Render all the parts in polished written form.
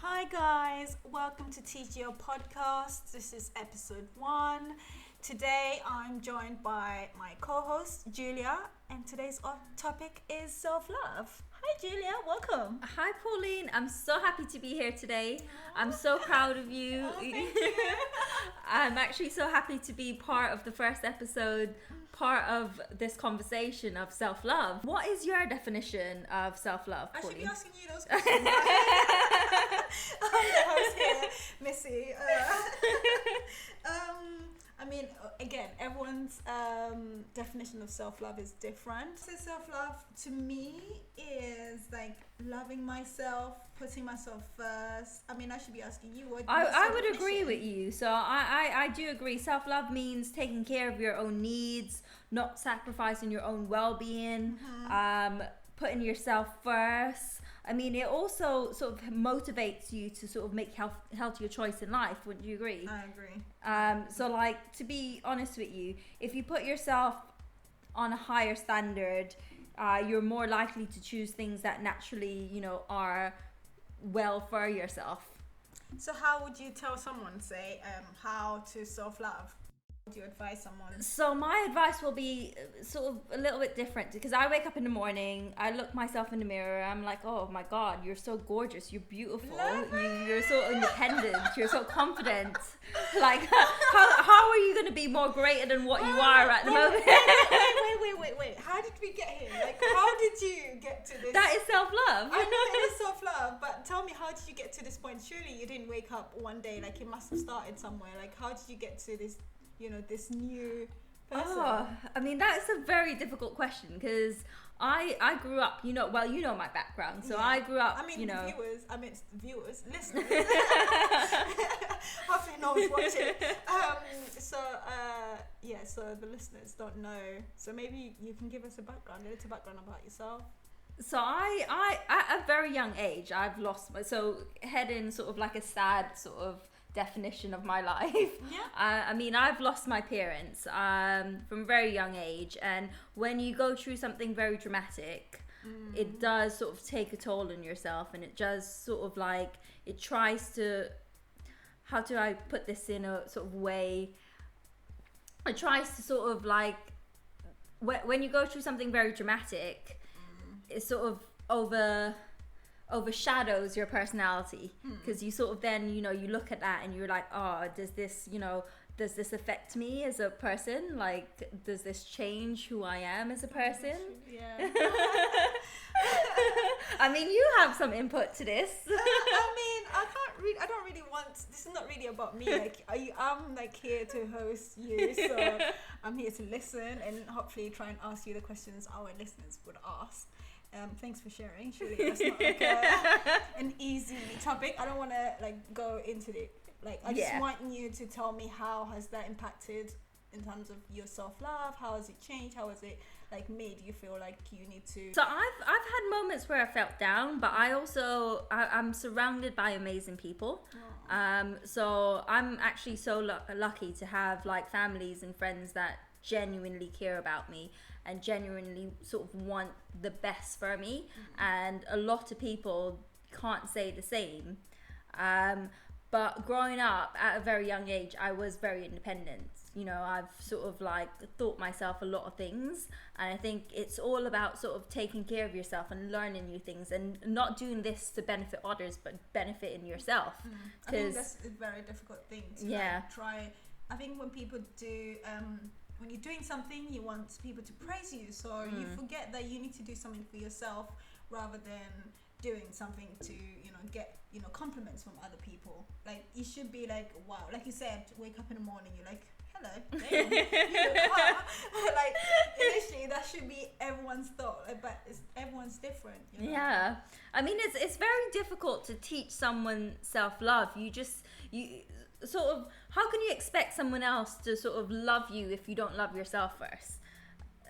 Hi guys, welcome to TGO Podcast. This is episode 1. Today I'm joined by my co-host Julia, and today's topic is self-love. Hi Julia, welcome. Hi Pauline, I'm so happy to be here today. I'm so proud of you. Oh, thank you. I'm actually so happy to be part of the first episode, part of this conversation of self-love. What is your definition of self-love, I should Pauline? be asking you those questions. I'm the host here, Missy. Again, everyone's definition of self-love is different. So self-love to me is like loving myself, putting myself first. I should be asking you what I would agree with you. So I do agree. Self-love means taking care of your own needs, not sacrificing your own well-being, putting yourself first. It also sort of motivates you to sort of make healthier choice in life. Wouldn't you agree? I agree. So like, to be honest with you, if you put yourself on a higher standard, you're more likely to choose things that naturally, are well for yourself. So how would you tell someone, say, how to self-love? Would you advise someone? So my advice will be sort of a little bit different, because I wake up in the morning, I look myself in the mirror, I'm like, oh my God, you're so gorgeous, you're beautiful, you're so independent, you're so confident. Like, how are you going to be more greater than what you are at the moment? Wait. How did we get here? Like, how did you get to this? That is self-love. I know it is self-love, but tell me, how did you get to this point? Surely you didn't wake up one day, like it must have started somewhere. Like, how did you get to this, this new person? That's a very difficult question, because I grew up, you know my background. So I grew up, viewers, listeners. Hopefully no one's watching. So the listeners don't know. So maybe you can give us a little background about yourself. So I at a very young age, I've lost heading sort of like a sad sort of definition of my life. Yeah. I've lost my parents from a very young age, and when you go through something very dramatic, it does sort of take a toll on yourself, and it just sort of like, it tries to, how do I put this in a sort of way, it tries to sort of like, when you go through something very dramatic, it sort of overshadows your personality, because you sort of then, you look at that and you're like, oh, does this affect me as a person? Like, does this change who I am as a person? Yeah. You have some input to this. I don't really want, this is not really about me. Like, I'm like here to host you, so I'm here to listen and hopefully try and ask you the questions our listeners would ask. Thanks for sharing. Surely that's not like an easy topic. I don't want to like go into it. Like, I just want you to tell me, how has that impacted in terms of your self-love? How has it changed? How has it like made you feel like you need to? So I've had moments where I felt down, but I'm surrounded by amazing people. So I'm actually so lucky to have like families and friends that genuinely care about me and genuinely sort of want the best for me. And a lot of people can't say the same. But growing up at a very young age, I was very independent. I've sort of like taught myself a lot of things, and I think it's all about sort of taking care of yourself and learning new things, and not doing this to benefit others, but benefiting yourself. I think that's a very difficult thing to like, try. I think when people do, when you're doing something, you want people to praise you, so you forget that you need to do something for yourself rather than doing something to get compliments from other people. Like, you should be like, wow, like you said, wake up in the morning, you're like, hello, damn, you look hot. Like, initially that should be everyone's thought, but everyone's different. Yeah, it's very difficult to teach someone self-love. You sort of, how can you expect someone else to sort of love you if you don't love yourself first?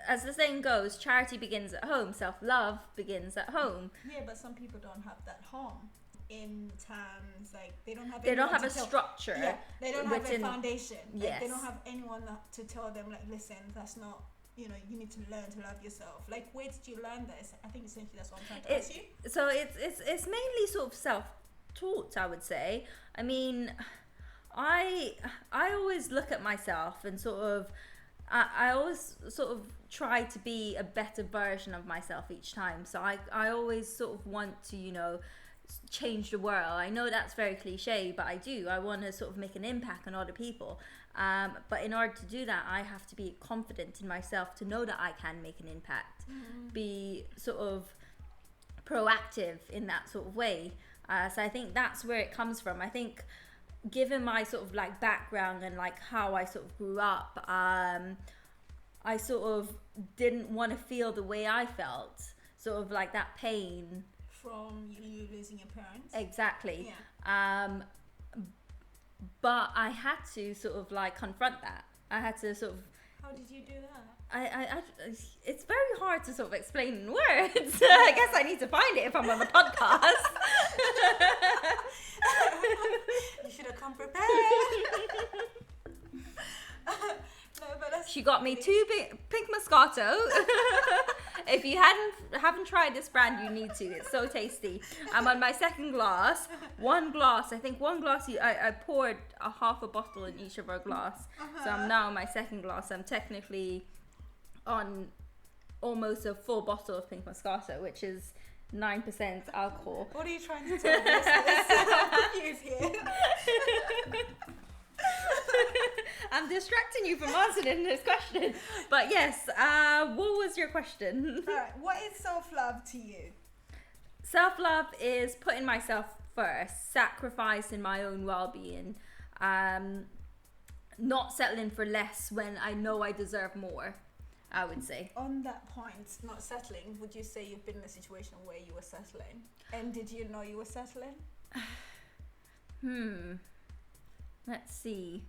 As the saying goes, charity begins at home, self-love begins at home. Yeah, but some people don't have that home in terms, like, they don't have a structure. Yeah, they don't have a foundation. Like, yes. They don't have anyone to tell them, like, listen, that's not, you need to learn to love yourself. Like, where did you learn this? I think essentially that's what I'm trying to ask you. So it's mainly sort of self self-taught, I would say. I mean, I always look at myself and sort of I always sort of try to be a better version of myself each time. So I always sort of want to, you know, change the world. I know that's very cliche, but I do. I want to sort of make an impact on other people. But in order to do that, I have to be confident in myself to know that I can make an impact. Be sort of proactive in that sort of way. So I think that's where it comes from. I think given my sort of like background and like how I sort of grew up, I sort of didn't want to feel the way I felt, sort of like that pain from you losing your parents. Exactly. Yeah. But I had to sort of like confront that. I had to sort of. How did you do that? I it's very hard to sort of explain in words. I guess I need to find it if I'm on the podcast. You should have come prepared. No, but that's She got me 2 big pink Moscato. If you haven't tried this brand, you need to. It's so tasty. I'm on my second glass. I think one glass. I poured a half a bottle in each of our glass. So I'm now on my second glass. I'm technically on almost a full bottle of pink Moscato, which is 9% alcohol. What are you trying to tell us? I'm confused here. I'm distracting you from answering this question. But yes, what was your question? Alright, what is self-love to you? Self-love is putting myself first, sacrificing my own well-being, not settling for less when I know I deserve more, I would say. On that point, not settling, would you say you've been in a situation where you were settling? And did you know you were settling? Let's see.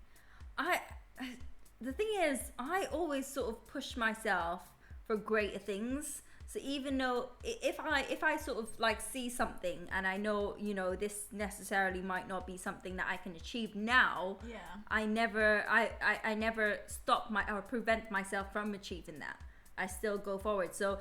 The thing is, I always sort of push myself for greater things. So even though if I sort of like see something and I know, you know, this necessarily might not be something that I can achieve now, yeah, I never stop or prevent myself from achieving that. I still go forward. So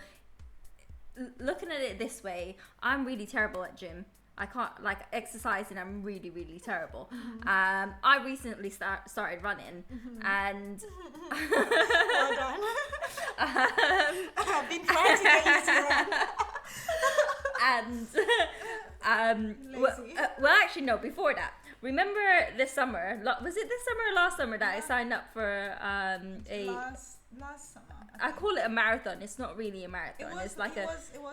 looking at it this way, I'm really terrible at gym. I can't, like, exercising, I'm really, really terrible. I recently started running, and well done. I've been trying to get you to run. And well, actually no, before that, remember this summer, was it this summer or last summer that I signed up for last summer. I call it a marathon. It's not really a marathon. It was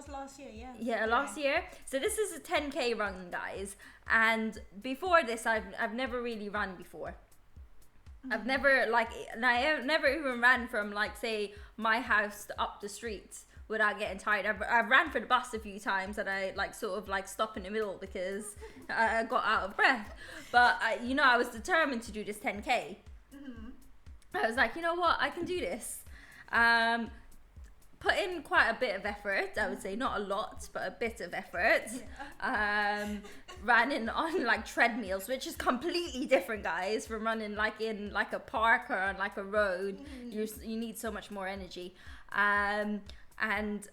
last year, yeah. Yeah, last year. So this is a 10K run, guys. And before this, I've never really run before. I've never I never even ran from, like, say, my house to up the street without getting tired. I've ran for the bus a few times and I sort of stop in the middle because I got out of breath. But I was determined to do this 10K. I was like, you know what, I can do this. Put in quite a bit of effort, I would say, not a lot, but a bit of effort. Ran on treadmills, which is completely different, guys, from running in a park or on a road. You need so much more energy. And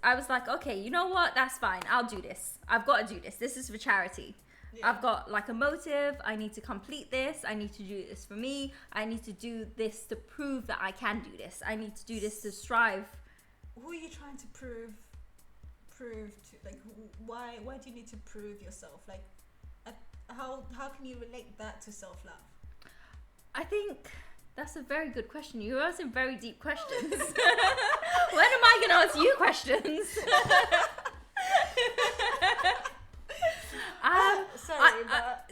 I was like, okay, you know what, that's fine, I'll do this. I've got to do this. This is for charity. Yeah. I've got a motive. I need to complete this. I need to do this for me. I need to do this to prove that I can do this. I need to do this to strive. Who are you trying to prove to? Why do you need to prove yourself? How can you relate that to self-love? I think that's a very good question. You're asking very deep questions. When am I going to ask you questions?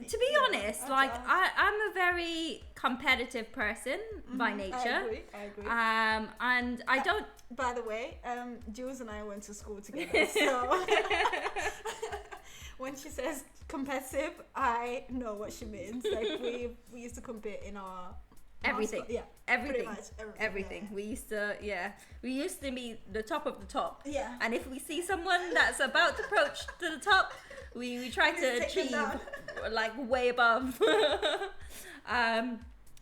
To be honest, I'm a very competitive person by nature. I agree. And I don't. By the way, Jules and I went to school together, so when she says competitive, I know what she means. We used to compete in our everything. Everything. Pretty much everything. Yeah. We used to be the top of the top. Yeah. And if we see someone that's about to approach to the top, we try to achieve way above.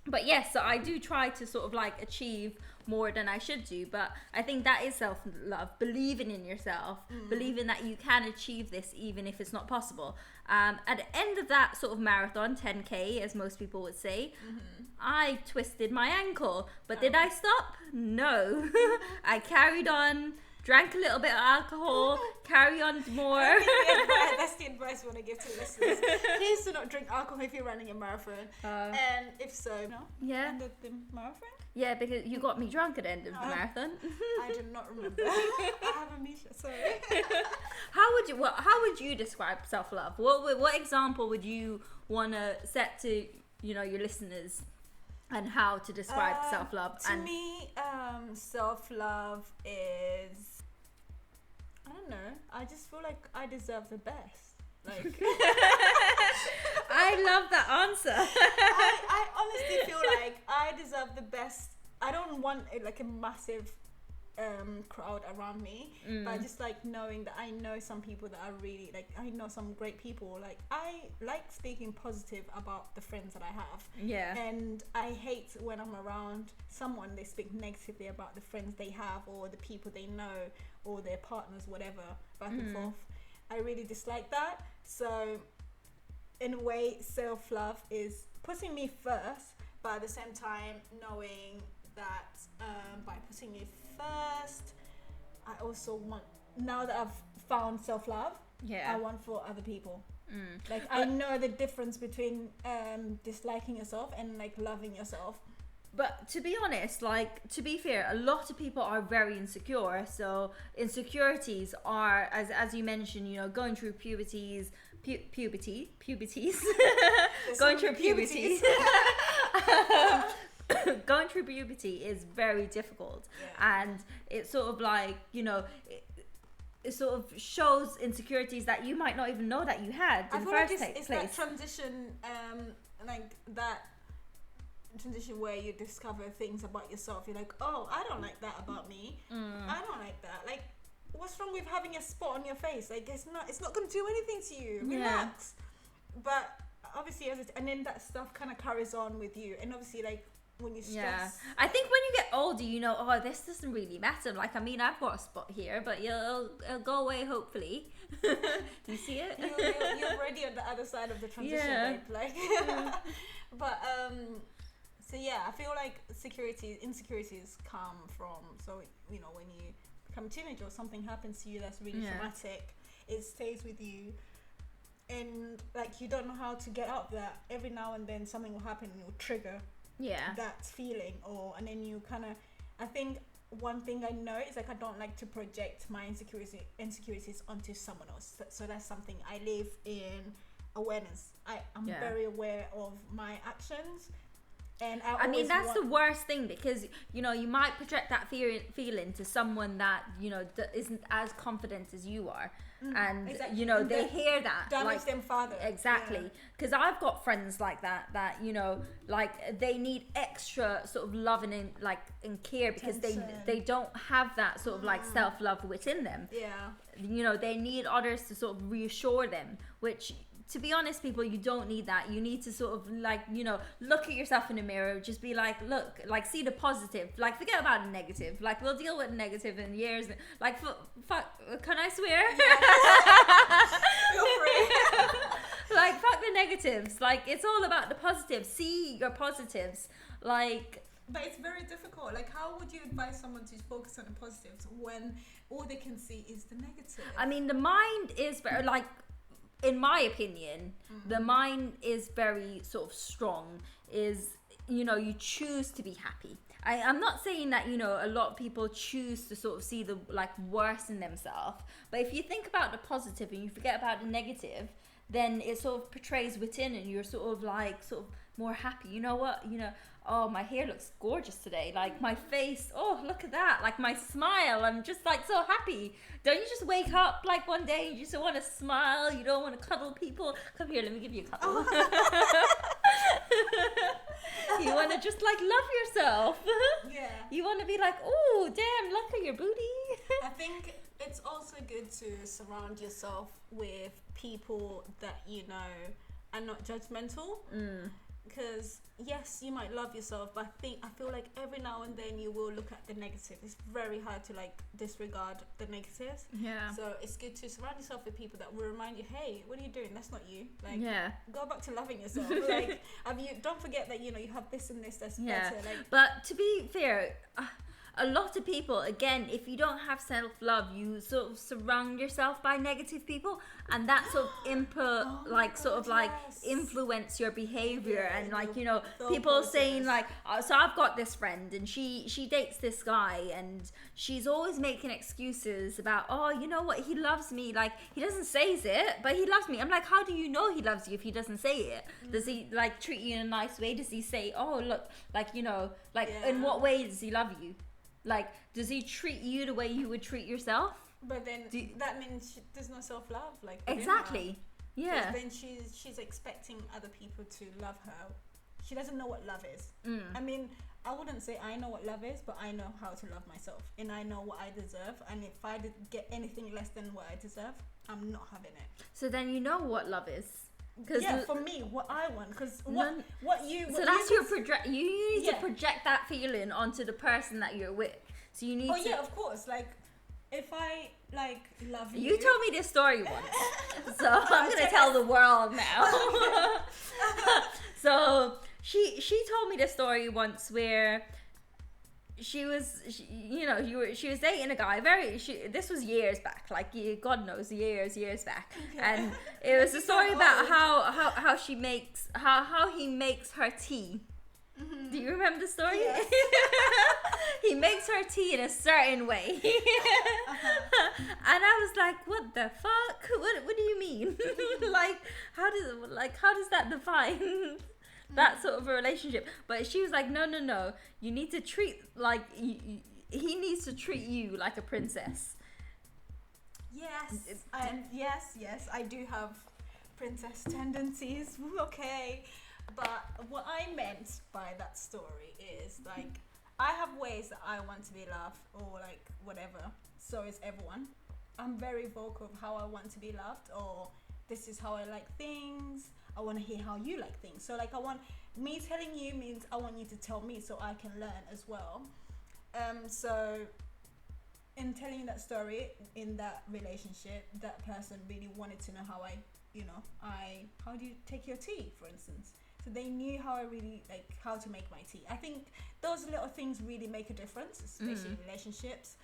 But yes, so I do try to sort of like achieve more than I should do. But I think that is self-love, believing in yourself, believing that you can achieve this even if it's not possible. At the end of that sort of marathon, 10K, as most people would say, I twisted my ankle. But did I stop? No. I carried on, drank a little bit of alcohol, carry on more. That's the advice we want to give to listeners. Please do not drink alcohol if you're running a marathon. And if so, no? Yeah. End of the marathon? Yeah, because you got me drunk at the end of the marathon. I do not remember. I have amnesia, sorry. How would you describe self-love? What example would you want to set to, you know, your listeners, and how to describe self-love? To me, self-love is, I don't know, I just feel like I deserve the best. Like I love that answer. I honestly feel like I deserve the best. I don't want like a massive crowd around me, but I just like knowing that I know some people that are really like, I know some great people. Like I like speaking positive about the friends that I have. Yeah. And I hate when I'm around someone, they speak negatively about the friends they have or the people they know or their partners, whatever, back and forth. I really dislike that. So in a way, self-love is putting me first, but at the same time knowing that by putting me first, I also want, now that I've found self-love, I want for other people. Like I know the difference between disliking yourself and like loving yourself. But to be honest, like, to be fair, a lot of people are very insecure. So insecurities are, as you mentioned, you know, going through puberties, going through puberty. Going through puberty is very difficult, and it's sort of like, you know, it sort of shows insecurities that you might not even know that you had in the first place. It's that transition, like that transition where you discover things about yourself. You're like, oh, I don't like that about me. I don't like that. Like, what's wrong with having a spot on your face? Like, it's not going to do anything to you. Relax. But obviously, and then that stuff kind of carries on with you. And obviously, like, when you stress, I think when you get older, you know, oh, this doesn't really matter. Like, I mean, I've got a spot here, but it'll go away, hopefully. Do you see it? You're already on the other side of the transition, babe. Like, but so yeah, I feel like insecurities come from, so you know, when you become a teenager or something happens to you that's really traumatic, it stays with you, and like you don't know how to get out of that. Every now and then something will happen and it will trigger that feeling, and then you kind of, I think one thing I know is like I don't like to project my insecurities onto someone else. So that's something I live in awareness. I'm very aware of my actions. And I mean, that's the worst thing, because you know, you might project that feeling to someone that, you know, that isn't as confident as you are, and you know, they hear that damage them further. Exactly, because I've got friends like that you know, like they need extra sort of loving and like and care, because they don't have that sort of like self-love within them. You know, they need others to sort of reassure them, which, to be honest, people, you don't need that. You need to sort of like, you know, look at yourself in the mirror, just be like, look, like, see the positive, like, forget about the negative, like, we'll deal with the negative in years, like, fuck, can I swear? Feel free. Like, fuck the negatives, like, it's all about the positives. See your positives, like. But it's very difficult. Like, how would you advise someone to focus on the positives when all they can see is the negative? I mean, the mind is very, like, in my opinion, the mind is very sort of strong, is, you know, you choose to be happy. I'm not saying that, you know, a lot of people choose to sort of see the like worst in themselves, but if you think about the positive and you forget about the negative, then it sort of portrays within, and you're sort of more happy. You know what, you know, oh, my hair looks gorgeous today, like my face, oh, look at that, like my smile, I'm just like so happy. Don't you just wake up like one day, you just want to smile, you don't want to cuddle people? Come here, let me give you a cuddle. You want to just like love yourself. You want to be like, oh, damn, look at your booty. I think it's also good to surround yourself with people that, you know, are not judgmental. because yes, you might love yourself, but I feel like every now and then you will look at the negative. It's very hard to like disregard the negatives. Yeah. So it's good to surround yourself with people that will remind you, hey, what are you doing? That's not you. Like, Yeah. go back to loving yourself. Like, don't forget that, you know, you have this and this that's better. Like, but to be fair, a lot of people, again, if you don't have self-love, you sort of surround yourself by negative people, and that sort of influence your behavior. And like, you know, people saying like, so I've got this friend and she dates this guy, and she's always making excuses about, oh, you know what, he loves me, like he doesn't say it, but he loves me. I'm like, how do you know he loves you if he doesn't say it? Does he like treat you in a nice way? Does he say, oh look, like, you know, like in what way does he love you? Like, does he treat you the way you would treat yourself? But then that means there's no self-love. Like, exactly. Yeah. Then she's expecting other people to love her. She doesn't know what love is. I mean, I wouldn't say I know what love is, but I know how to love myself, and I know what I deserve. And if I did get anything less than what I deserve, I'm not having it. So then you know what love is. For me, what I want, because you need to project that feeling onto the person that you're with. So you need to. Yeah, of course. Like, if I like love you. You told me this story once, so I'm gonna tell the world now. So she told me this story once where she was dating a guy. This was years back, like God knows, years back. Okay. And it was a story about how he makes her tea. Mm-hmm. Do you remember the story? Yes. He makes her tea in a certain way. And I was like, what the fuck? What do you mean? like how does that define that sort of a relationship? But she was like, no, you need to treat, like, he needs to treat you like a princess. Yes, I do have princess tendencies. Okay, but what I meant by that story is, like, I have ways that I want to be loved, or like whatever. So is everyone. I'm very vocal of how I want to be loved, or this is how I like things. I want to hear how you like things. So like, me telling you means I want you to tell me so I can learn as well. So in telling that story, in that relationship, that person really wanted to know how how do you take your tea, for instance. So they knew how I really like how to make my tea. I think those little things really make a difference, especially in relationships,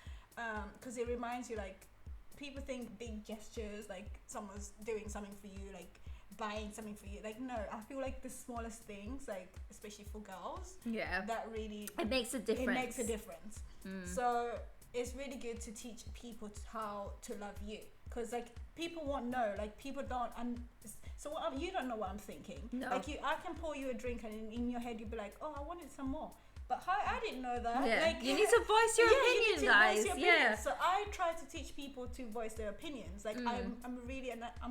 because it reminds you, like, people think big gestures, like someone's doing something for you, like buying something for you. Like, no, I feel like the smallest things, like especially for girls, that really it makes a difference. So it's really good to teach people how to love you, because like people won't know, like people don't you don't know what I'm thinking. No. Like I can pour you a drink and in your head you'd be like, oh, I wanted some more. But I didn't know that. Yeah. Like, you need to voice your opinion, guys. Yeah. So I try to teach people to voice their opinions. Like I'm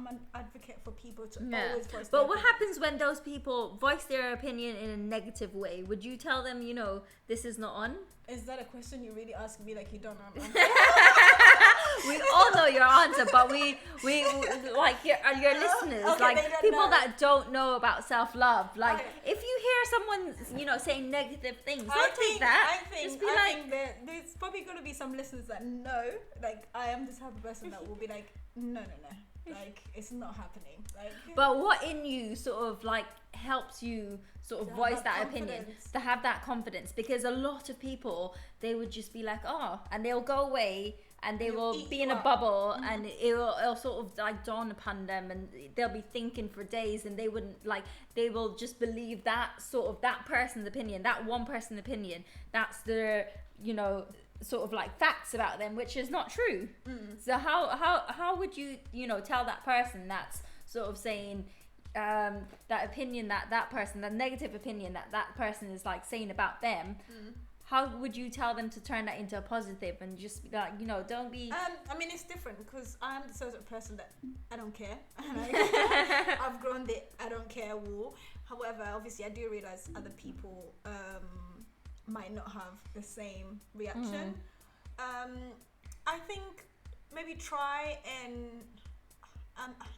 an advocate for people to always voice their opinions. But what happens when those people voice their opinion in a negative way? Would you tell them, this is not on? Is that a question you really ask me, like you don't know? We all know your answer, but we like your listeners, like people that don't know about self-love. Like, if you hear someone, saying negative things, don't take that. I think that there's probably going to be some listeners that know, like, I am the type of person that will be like, no, like, it's not happening. Like, but what in you sort of like helps you sort of voice that opinion, to have that confidence? Because a lot of people, they would just be like, oh, and they'll go away and they will be in a bubble, and it'll sort of like dawn upon them, and they'll be thinking for days, and they will just believe that sort of that person's opinion, that one person's opinion, that's their, sort of like facts about them, which is not true. So how would you tell that person that's sort of saying that opinion, that person, that negative opinion that person is like saying about them, how would you tell them to turn that into a positive and just be like, don't be... I mean, it's different, because I'm the sort of person that I don't care. I've grown the I don't care wall. However, obviously, I do realize other people might not have the same reaction. I think maybe try and...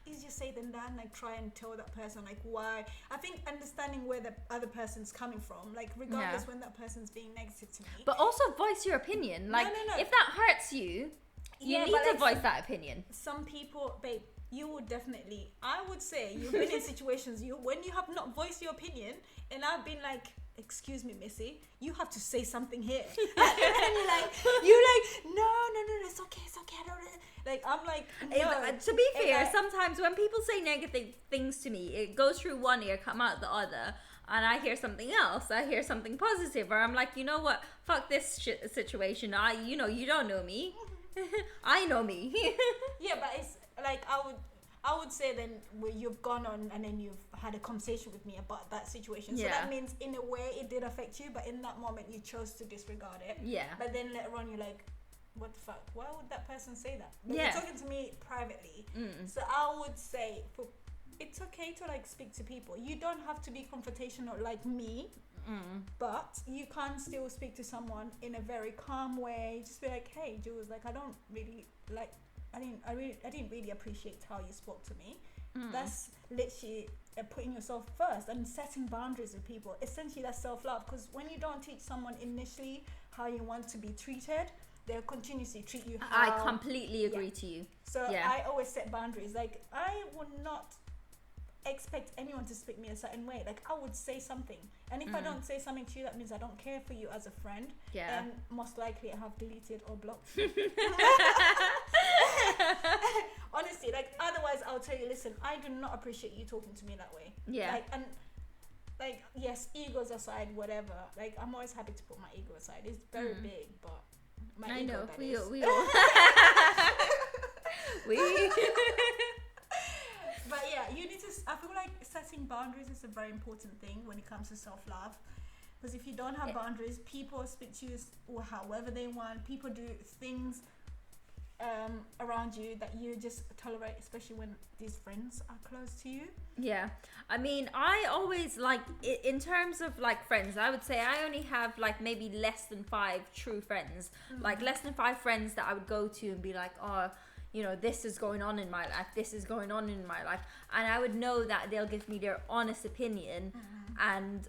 easier said than done. Like, try and tell that person like why. I think understanding where the other person's coming from, like regardless when that person's being negative to me. But also voice your opinion. Like, No. if that hurts you, you need to voice that opinion. Some people, babe, you would definitely. I would say you've been in situations when you have not voiced your opinion, and I've been like, excuse me, Missy, you have to say something here. And you're like, no, it's okay, I don't. Like, I'm like, no. To be fair, sometimes when people say negative things to me, it goes through one ear, come out the other, and I hear something else. I hear something positive, or I'm like, you know what? Fuck this situation. You don't know me. I know me. Yeah, but it's like I would say then you've gone on and then you've had a conversation with me about that situation. So that means in a way it did affect you, but in that moment you chose to disregard it. Yeah. But then later on you're like, what the fuck? Why would that person say that? But you're talking to me privately. So I would say it's okay to like speak to people. You don't have to be confrontational like me. But you can still speak to someone in a very calm way. Just be like, hey, Jules, like I don't really like. I didn't really appreciate how you spoke to me. That's literally putting yourself first and setting boundaries with people. Essentially, that's self-love. Because when you don't teach someone initially how you want to be treated, they'll continuously treat you how... I completely agree to you. So I always set boundaries. Like, I would not expect anyone to speak me a certain way. Like, I would say something. And if I don't say something to you, that means I don't care for you as a friend. Yeah. And most likely I have deleted or blocked you. Honestly, like, otherwise I'll tell you, listen, I do not appreciate you talking to me that way. Yeah. Like, and like, yes, egos aside, whatever. Like, I'm always happy to put my ego aside. It's very big, but my ego, we all we But yeah, you need to. I feel like setting boundaries is a very important thing when it comes to self-love. Because if you don't have boundaries, people speak to you or however they want. People do things around you that you just tolerate, especially when these friends are close to you. Yeah, I mean, I always like in terms of like friends, I would say I only have like maybe less than 5 true friends. Like less than 5 friends that I would go to and be like, oh, you know, this is going on in my life, this is going on in my life, and I would know that they'll give me their honest opinion, and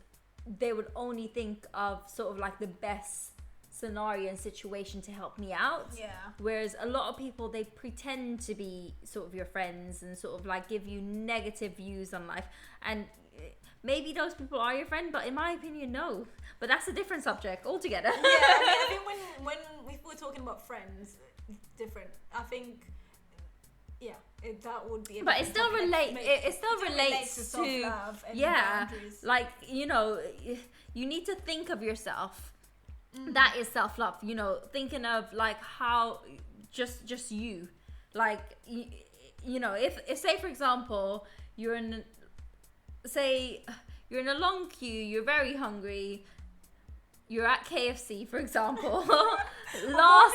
they would only think of sort of like the best scenario and situation to help me out. Yeah. Whereas a lot of people, they pretend to be sort of your friends and sort of like give you negative views on life, and maybe those people are your friend, but in my opinion, no. But that's a different subject altogether. Yeah, I mean, when we were talking about friends, different. I think. Yeah, that would be. But it still relates. It still relates to self-love and boundaries. Like, you know, you need to think of yourself. That is self-love. You know, thinking of like how just you, like you know, if say for example you're in a long queue, you're very hungry. You're at KFC, for example. I don't know,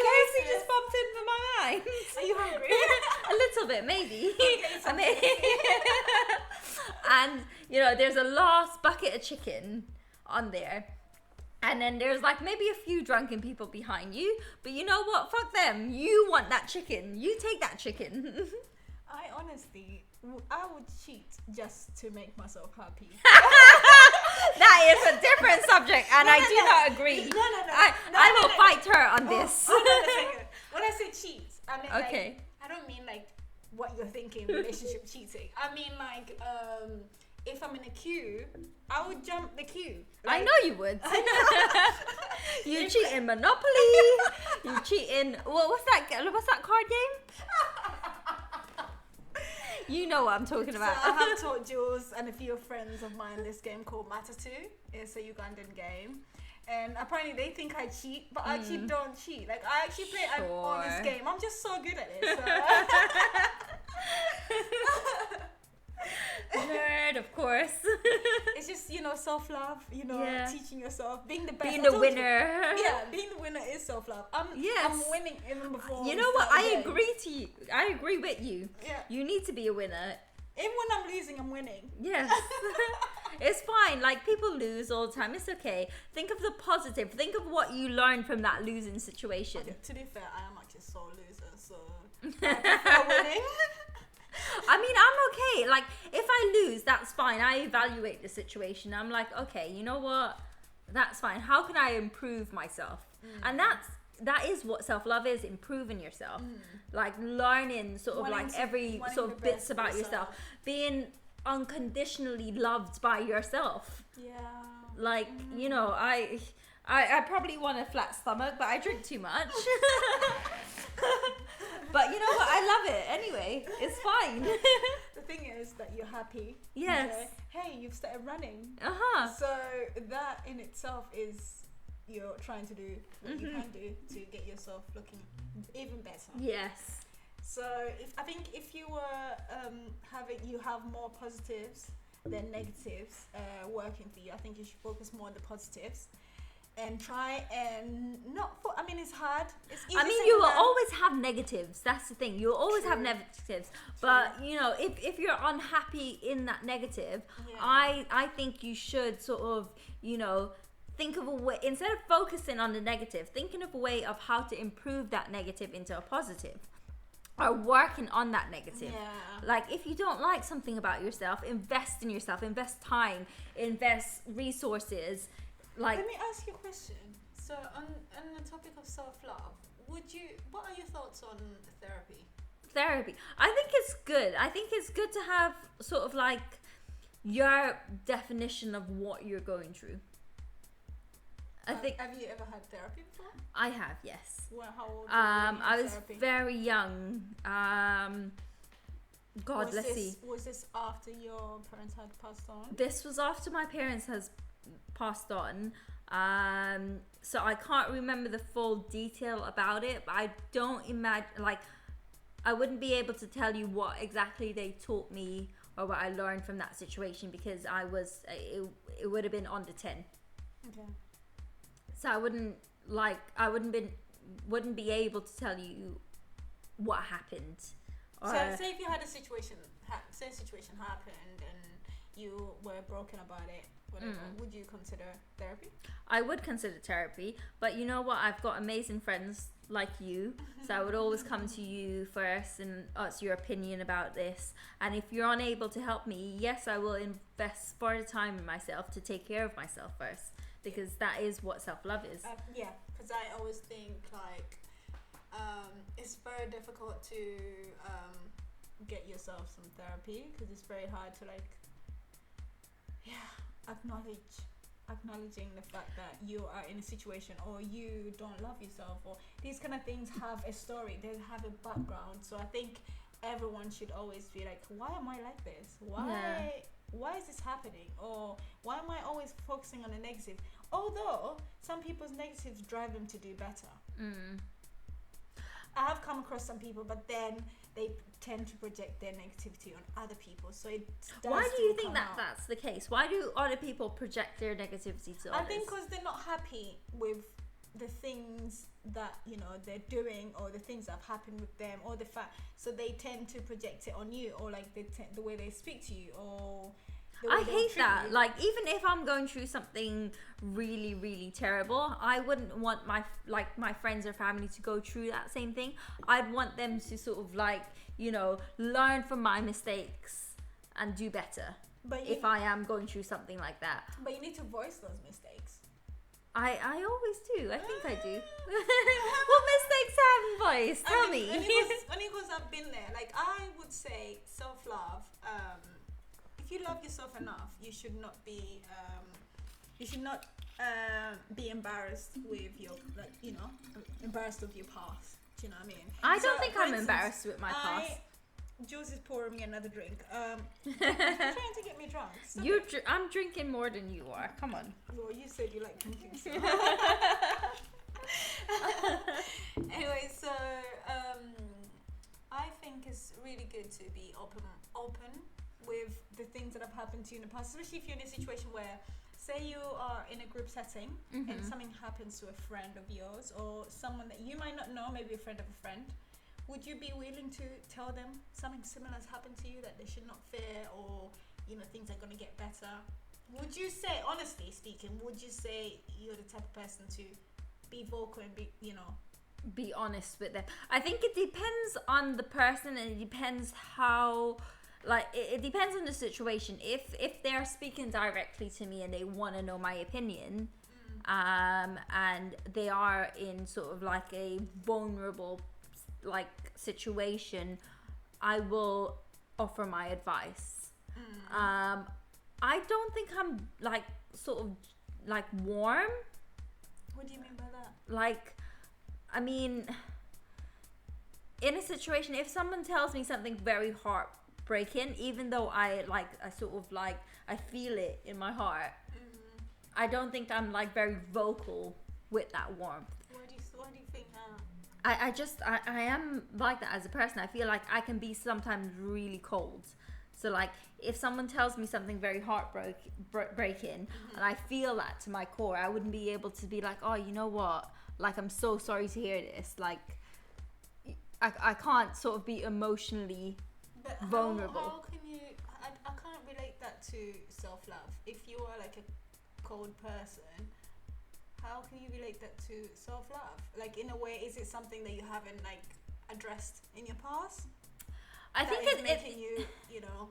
KFC just popped into my mind. Are you hungry? A little bit, maybe. And, you know, there's a last bucket of chicken on there. And then there's like maybe a few drunken people behind you. But you know what? Fuck them. You want that chicken. You take that chicken. I would cheat just to make myself happy. That is a different subject, and I do not agree. I will fight her on this. Hold on a second. When I say cheat, I mean okay. I don't mean like what you're thinking, relationship cheating. I mean like if I'm in a queue, I would jump the queue. Like, I know you would. You cheat in Monopoly. You cheat in what's that card game? You know what I'm talking about. So I have taught Jules and a few friends of mine this game called Matatu. It's a Ugandan game. And apparently they think I cheat, but I actually don't cheat. Like, I actually play an honest game. I'm just so good at it. So. Nerd, of course. It's just, you know, self-love, you know, teaching yourself, being the best. Being the winner. Being the winner is self-love. I'm winning even before. You know what? I agree with you. Yeah. You need to be a winner. Even when I'm losing, I'm winning. Yes. It's fine. Like, people lose all the time. It's okay. Think of the positive. Think of what you learned from that losing situation. Okay, to be fair, I am actually so loser, so I prefer winning. I mean, I'm okay. Like, if I lose, that's fine. I evaluate the situation. I'm like, okay, you know what? That's fine. How can I improve myself? And that is what self-love is, improving yourself. Like, learning sort of Wanting like to- every wanting sort the of best bits for about yourself. Being unconditionally loved by yourself. Yeah. Like, you know, I probably want a flat stomach, but I drink too much. But you know what? I love it anyway. It's fine. The thing is that you're happy. Yes. Okay? Hey, you've started running. Uh-huh. So that in itself is you're trying to do what you can do to get yourself looking even better. Yes. So I think if you were you have more positives than negatives working for you, I think you should focus more on the positives. And try and it's hard. It's easy. I mean, you will always have negatives. That's the thing. You'll always have negatives. But, you know, if you're unhappy in that negative, I think you should sort of, you know, think of a way, instead of focusing on the negative, thinking of a way of how to improve that negative into a positive. Or working on that negative. Yeah. Like, if you don't like something about yourself, invest in yourself, invest time, invest resources. Like, let me ask you a question. So on the topic of self-love, what are your thoughts on therapy? I think it's good. I think it's good to have sort of like your definition of what you're going through. Have you ever had therapy before? I have, yes. Well, how old were you I in was therapy? very young. God bless you. Was this after your parents had passed on? This was after my parents has passed on. So I can't remember the full detail about it, but I don't imagine, like, I wouldn't be able to tell you what exactly they taught me or what I learned from that situation, because it would have been under 10. Okay. So I wouldn't be able to tell you what happened. So say if you had a situation happened and you were broken about it, whatever, would you consider therapy? I would consider therapy, but you know what? I've got amazing friends like you, so I would always come to you first and ask your opinion about this. And if you're unable to help me, yes, I will invest further time in myself to take care of myself first, because that is what self-love is. Yeah, because I always think like it's very difficult to get yourself some therapy, because it's very hard to acknowledging the fact that you are in a situation or you don't love yourself, or these kind of things have a story, they have a background. So I think everyone should always be like, why am I like this? Why is this happening? Or why am I always focusing on the negative? Although some people's negatives drive them to do better. I have come across some people, but then they tend to project their negativity on other people. So it does. Why do you think that's the case? Why do other people project their negativity to others? I think because they're not happy with the things that, you know, they're doing, or the things that have happened with them, or the fact. So they tend to project it on you, or like the way they speak to you, or. I hate that. Like, even if I'm going through something really, really terrible, I wouldn't want my friends or family to go through that same thing. I'd want them to sort of like, you know, learn from my mistakes and do better. If I am going through something like that. But you need to voice those mistakes. I always do. I think I do. What mistakes haven't voiced? Tell me. Only because I've been there. Like, I would say self-love. If you love yourself enough, you should not be embarrassed with your, like, you know, embarrassed with your past. Do you know what I mean? I don't think I'm embarrassed with my past. Jules is pouring me another drink. You're trying to get me drunk. I'm drinking more than you are. Come on. Well, you said you like drinking. So. Anyway, so I think it's really good to be open with the things that have happened to you in the past, especially if you're in a situation where, say you are in a group setting and something happens to a friend of yours or someone that you might not know, maybe a friend of a friend. Would you be willing to tell them something similar has happened to you, that they should not fear, or, you know, things are going to get better? Would you say, honestly speaking, would you say you're the type of person to be vocal and be, you know, be honest with them. I think it depends on the person, and it depends how, like, it depends on the situation. If they're speaking directly to me and they want to know my opinion, and they are in sort of like a vulnerable like situation, I will offer my advice. I don't think I'm like sort of like warm. What do you mean by that? Like, I mean, in a situation, if someone tells me something very heartbreaking, even though I sort of like, I feel it in my heart, I don't think I'm like very vocal with that warmth. Why do you think that? I am like that as a person. I feel like I can be sometimes really cold. So like, if someone tells me something very heartbreaking, and I feel that to my core, I wouldn't be able to be like, oh, you know what? Like, I'm so sorry to hear this. Like, I can't sort of be emotionally vulnerable. How can you? I can't relate that to self-love. If you are like a cold person, how can you relate that to self-love? Like, in a way, is it something that you haven't like addressed in your past? I think it's making you know.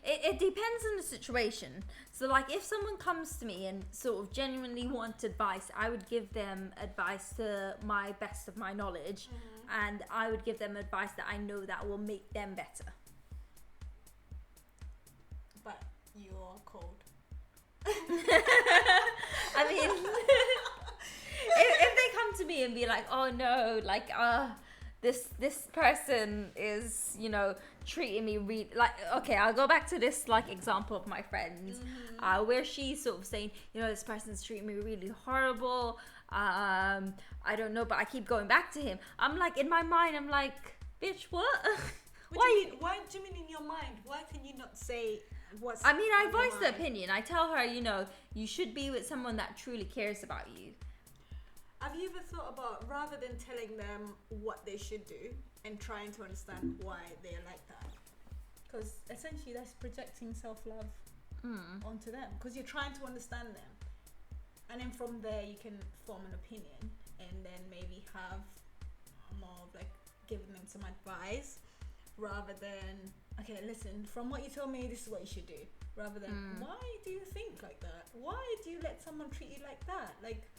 It depends on the situation. So like, if someone comes to me and sort of genuinely wants advice, I would give them advice to my best of my knowledge, and I would give them advice that I know that will make them better. But you're cold. I mean, if they come to me and be like, oh no, like this person is, you know, treating me really, like, okay, I'll go back to this like example of my friends, where she's sort of saying, you know, this person's treating me really horrible, I don't know, but I keep going back to him. I'm like, in my mind, I'm like, bitch, what? Why do you mean in your mind? Why can you not say what's I mean, I voice the opinion. I tell her, you know, you should be with someone that truly cares about you. Have you ever thought about, rather than telling them what they should do and trying to understand why they're like that? Because essentially that's projecting self-love onto them, because you're trying to understand them, and then from there you can form an opinion, and then maybe have more of like giving them some advice, rather than, okay, listen, from what you told me, this is what you should do, rather than why do you think like that? Why do you let someone treat you like that? Like,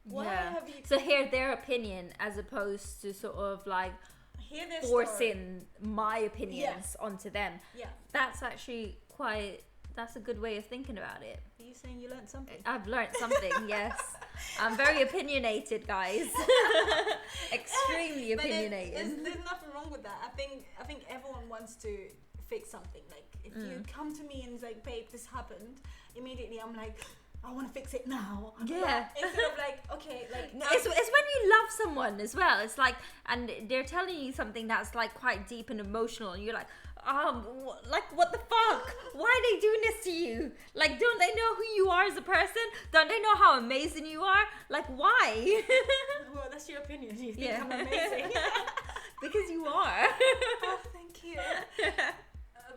why have you... So hear their opinion as opposed to sort of like forcing my opinions onto them. Yeah. That's actually that's a good way of thinking about it. Are you saying you learned something? I've learned something, yes. I'm very opinionated, guys. Extremely opinionated. There's nothing wrong with that. I think everyone wants to fix something. Like, if you come to me and it's like, babe, this happened, immediately I'm like, I want to fix it now. Yeah. Instead of like, okay, like... It's when you love someone as well. It's like, and they're telling you something that's like quite deep and emotional, and you're like, like, what the fuck? Why are they doing this to you? Like, don't they know who you are as a person? Don't they know how amazing you are? Like, why? Well, that's your opinion. You think I'm amazing. Because you are. Oh, thank you.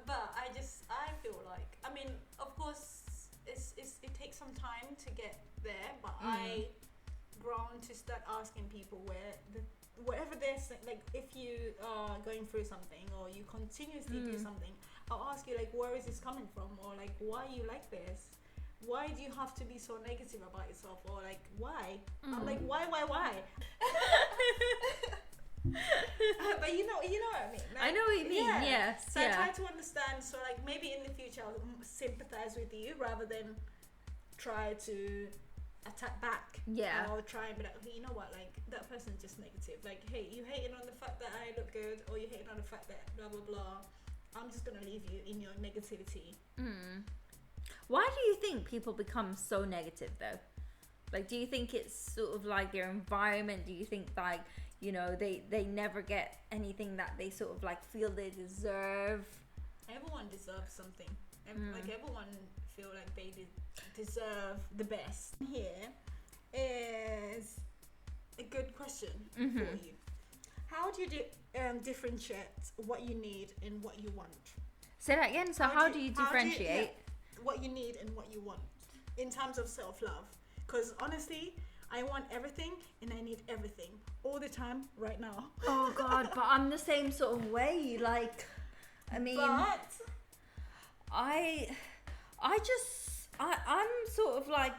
But I feel like, I mean, of course, it takes some time to get there, but I grown to start asking people whatever they're saying, like, if you are going through something or you continuously do something, I'll ask you, like, where is this coming from, or like, why are you like this? Why do you have to be so negative about yourself, or like, why? I'm like, why? But you know what I mean. Like, I know what you mean. Yes. So I try to understand. So like, maybe in the future I'll sympathize with you rather than try to attack back. Yeah. Or try and be like, okay, you know what? Like, that person's just negative. Like, hey, you hating on the fact that I look good, or you hating on the fact that blah blah blah. I'm just gonna leave you in your negativity. Why do you think people become so negative though? Like, do you think it's sort of like their environment? Do you think like, you know, they never get anything that they sort of like feel they deserve? Everyone deserves something. Like, everyone feel like they deserve the best. Here is a good question for you. How do you differentiate what you need and what you want? Say that again. So how do you differentiate what you need and what you want in terms of self-love? Because honestly, I want everything and I need everything all the time right now. Oh God, but I'm the same sort of way. Like, I mean, But I'm sort of like,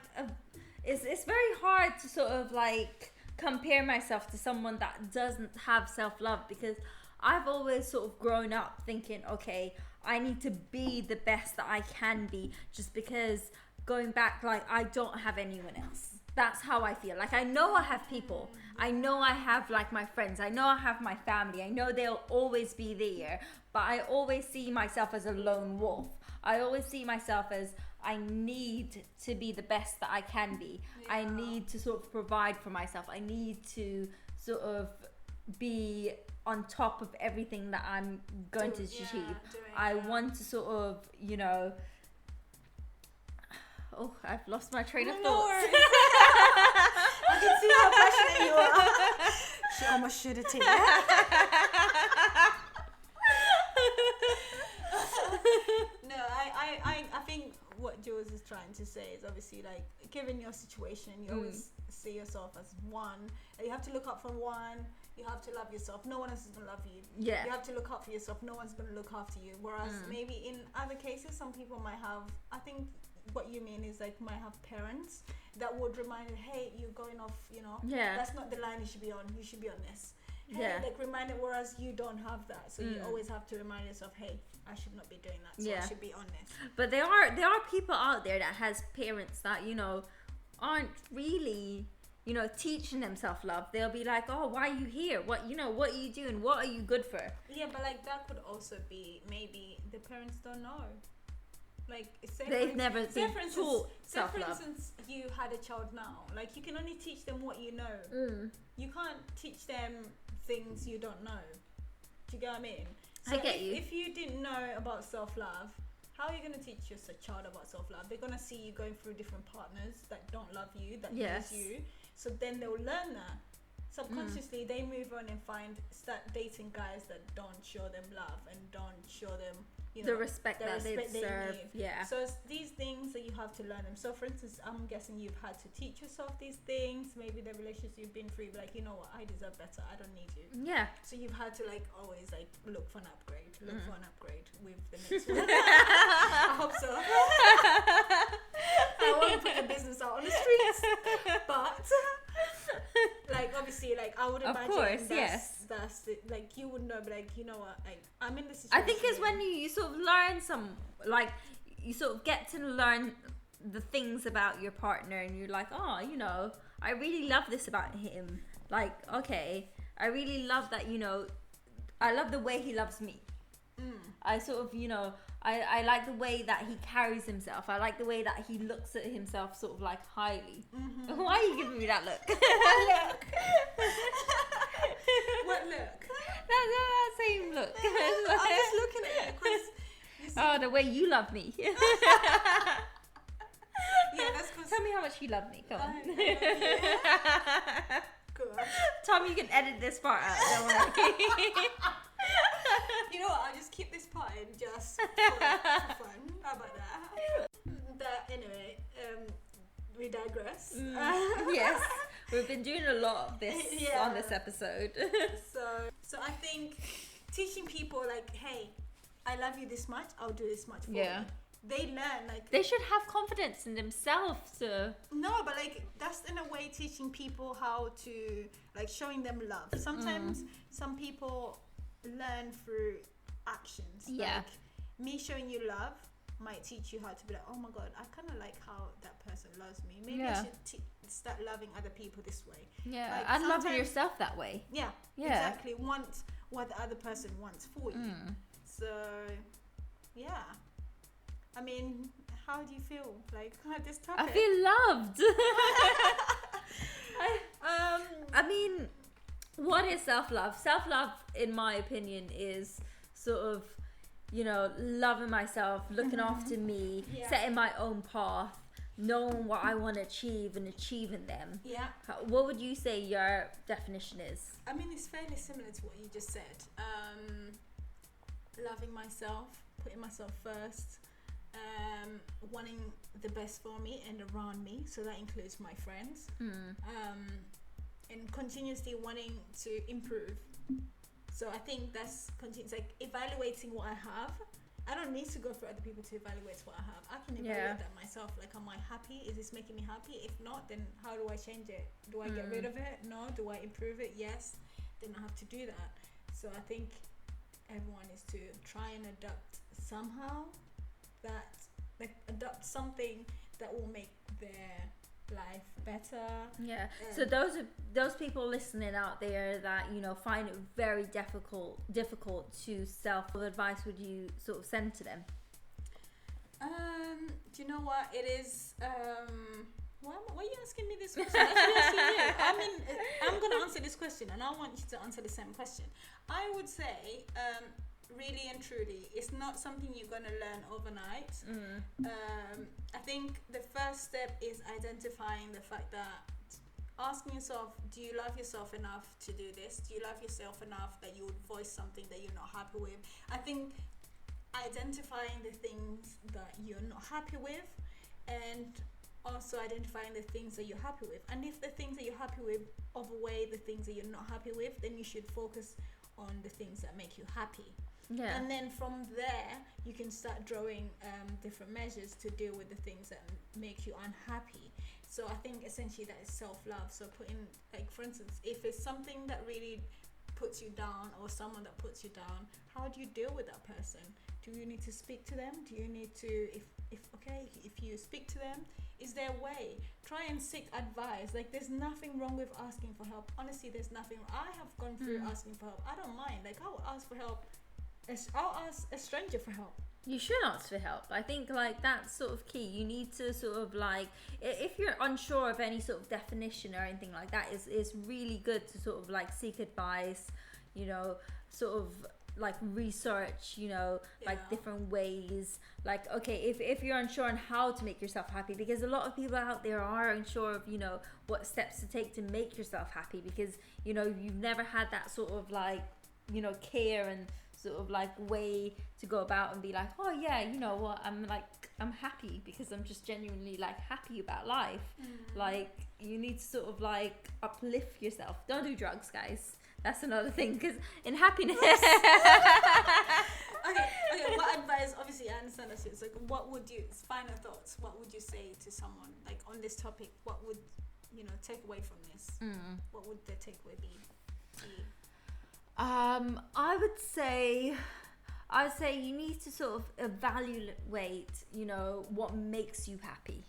it's very hard to sort of like compare myself to someone that doesn't have self-love, because I've always sort of grown up thinking, okay, I need to be the best that I can be, just because going back, like, I don't have anyone else. That's how I feel. Like, I know I have people. I know I have, like, my friends. I know I have my family. I know they'll always be there. But I always see myself as a lone wolf. I always see myself as, I need to be the best that I can be. I need to sort of provide for myself. I need to sort of be on top of everything that I'm going to achieve. I want to sort of, you know... Oh, I've lost my train of thought. I can see how passionate you are. She almost should have taken No, I think what Jules is trying to say is, obviously, like, given your situation, you always see yourself as one. You have to look up for one. You have to love yourself. No one else is going to love you. Yeah. You have to look out for yourself. No one's going to look after you. Whereas maybe in other cases, some people might have, I think what you mean is, like, might have parents that would remind you, hey, you're going off, you know, that's not the line you should be on. You should be on this. Hey, like, remind it, whereas you don't have that. So you always have to remind yourself, hey, I should not be doing that. So I should be on this. But there are people out there that has parents that, you know, aren't really, you know, teaching them self-love. They'll be like, oh, why are you here? What, you know, what are you doing? What are you good for? Yeah, but, like, that could also be maybe the parents don't know. Like, they've never been taught self-love. For instance, you had a child now. Like, you can only teach them what you know. You can't teach them things you don't know. Do you get what I mean? So I get you. If you didn't know about self-love, how are you going to teach your child about self-love? They're going to see you going through different partners that don't love you, that use you. So then they'll learn that. Subconsciously, they move on and start dating guys that don't show them love and don't show them, you know, the respect that they deserve. Yeah. So it's these things that you have to learn them. So, for instance, I'm guessing you've had to teach yourself these things. Maybe the relationships you've been through, like, you know what, I deserve better. I don't need you. Yeah. So you've had to, like, always, like, look for an upgrade. Look for an upgrade with the next one. I hope so. I won't put the business out on the streets, but like, obviously, like, I would imagine, of course, that's it. Like, you would know, but, like, you know what, like, I'm in this situation. I think it's when you sort of learn like, you sort of get to learn the things about your partner, and you're like, oh, you know, I really love this about him. Like, okay, I really love that, you know, I love the way he loves me. I sort of, you know, I like the way that he carries himself. I like the way that he looks at himself sort of, like, highly. Why are you giving me that look? What look? What look? That same look. I'm just looking at you because the way you love me. Yeah, that's because... Tell me how much you love me. Come on. Good. Tom, you can edit this part out. Don't worry. You know what? I'll just keep this part in just for fun. How about that? Anyway, we digress. Yes, we've been doing a lot of this on this episode. So I think teaching people, like, hey, I love you this much, I'll do this much for you. They learn, like, they should have confidence in themselves to... No, but, like, that's in a way teaching people how to, like, showing them love. Sometimes some people learn through actions. Yeah. Like, me showing you love might teach you how to be like, oh my god, I kind of like how that person loves me. Maybe I should start loving other people this way. Yeah, like, and loving yourself that way. Yeah, exactly. Want what the other person wants for you. So, yeah. I mean, how do you feel, like, at this topic? I feel loved. I mean, what is self-love? Self-love, in my opinion, is sort of, you know, loving myself, looking after me, setting my own path, knowing what I want to achieve and achieving them. Yeah. What would you say your definition is? I mean, it's fairly similar to what you just said. Loving myself, putting myself first, wanting the best for me and around me, so that includes my friends, and continuously wanting to improve. So I think that's continuous, like evaluating what I have. I don't need to go for other people to evaluate what I have. I can evaluate that myself. Like, am I happy? Is this making me happy? If not, then how do I change it? Do I get rid of it? No. Do I improve it? Yes. Then I have to do that. So I think everyone is to try and adapt somehow, that like adopt something that will make their life better. Yeah. So those people listening out there that, you know, find it very difficult to self-advice, would you sort of send to them? Do you know what it is? Why are you asking me this question? I mean, I'm gonna answer this question, and I want you to answer the same question. I would say, really and truly, it's not something you're gonna learn overnight. I think the first step is identifying the fact that asking yourself, do you love yourself enough to do this? Do you love yourself enough that you would voice something that you're not happy with? I think identifying the things that you're not happy with, and also identifying the things that you're happy with. And if the things that you're happy with overweigh the things that you're not happy with, then you should focus on the things that make you happy. Yeah. And then from there, you can start drawing different measures to deal with the things that make you unhappy. So I think essentially that is self-love. So putting, like, for instance, if it's something that really puts you down, or someone that puts you down, how do you deal with that person? Do you need to speak to them? Do you need to, if you speak to them, is there a way? Try and seek advice. Like, there's nothing wrong with asking for help. Honestly, there's nothing. I have gone through asking for help. I don't mind. Like, I will ask for help. I'll ask a stranger for help. You should ask for help. I think, like, that's sort of key. You need to sort of, like, if you're unsure of any sort of definition or anything like that, it's really good to sort of, like, seek advice, you know, sort of like research, you know, like different ways. Like, okay, if you're unsure on how to make yourself happy, because a lot of people out there are unsure of, you know, what steps to take to make yourself happy, because, you know, you've never had that sort of, like, you know, care and sort of like way to go about and be like, oh yeah, you know what, I'm happy because I'm just genuinely like happy about life. Like, you need to sort of like uplift yourself. Don't do drugs, guys. That's another thing, because in happiness. Okay, what advice, obviously I understand that, it's like, what would you, final thoughts, what would you say to someone like on this topic? What would, you know, take away from this? What would the takeaway be to you? I would say you need to sort of evaluate, you know, what makes you happy.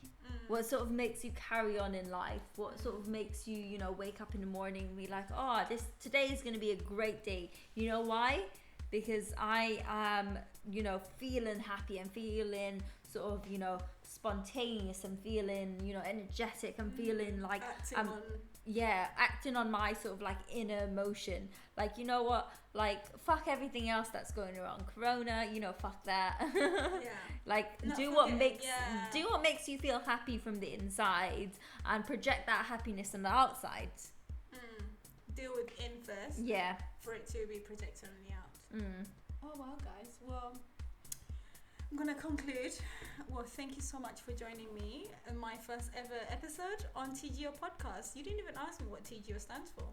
What sort of makes you carry on in life? What sort of makes you, you know, wake up in the morning and be like, oh, today is going to be a great day. You know why? Because I am, you know, feeling happy. I'm feeling sort of, you know, spontaneous. I'm feeling, you know, energetic. I'm feeling like acting on my sort of like inner emotion. Like, you know what, like, fuck everything else that's going wrong. Corona, you know, fuck that. Like, do what makes you feel happy from the inside, and project that happiness on the outside. Deal with in first. Yeah. For it to be projected on the out. Oh wow, guys. Well, I'm gonna conclude. Well, thank you so much for joining me in my first ever episode on TGO Podcast. You didn't even ask me what TGO stands for.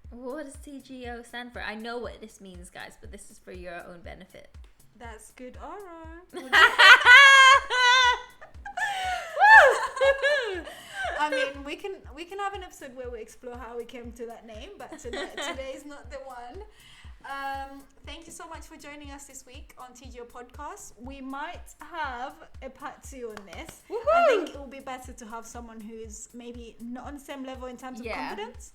What does TGO stand for? I know what this means, guys, but this is for your own benefit. That's good. All right. I mean, we can have an episode where we explore how we came to that name, but today is not the one. Thank you so much for joining us this week on TGO Podcast. We might have a part 2 on this. Woo-hoo! I think it will be better to have someone who's maybe not on the same level in terms of confidence.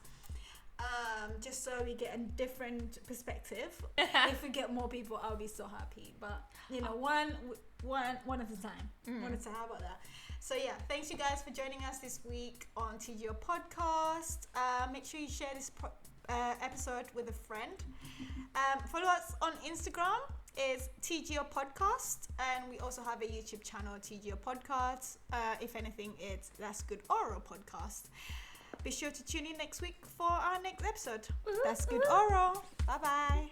Just so we get a different perspective. If we get more people, I'll be so happy. But, you know, one at a time. One at a time. How about that? So yeah, thanks you guys for joining us this week on TGO Podcast. Make sure you share this episode with a friend. Follow us on Instagram, is TGO Podcast, and we also have a YouTube channel, TGO Podcast. If anything, it's That's Good Oral Podcast. Be sure to tune in next week for our next episode. That's Good Oral. Bye bye.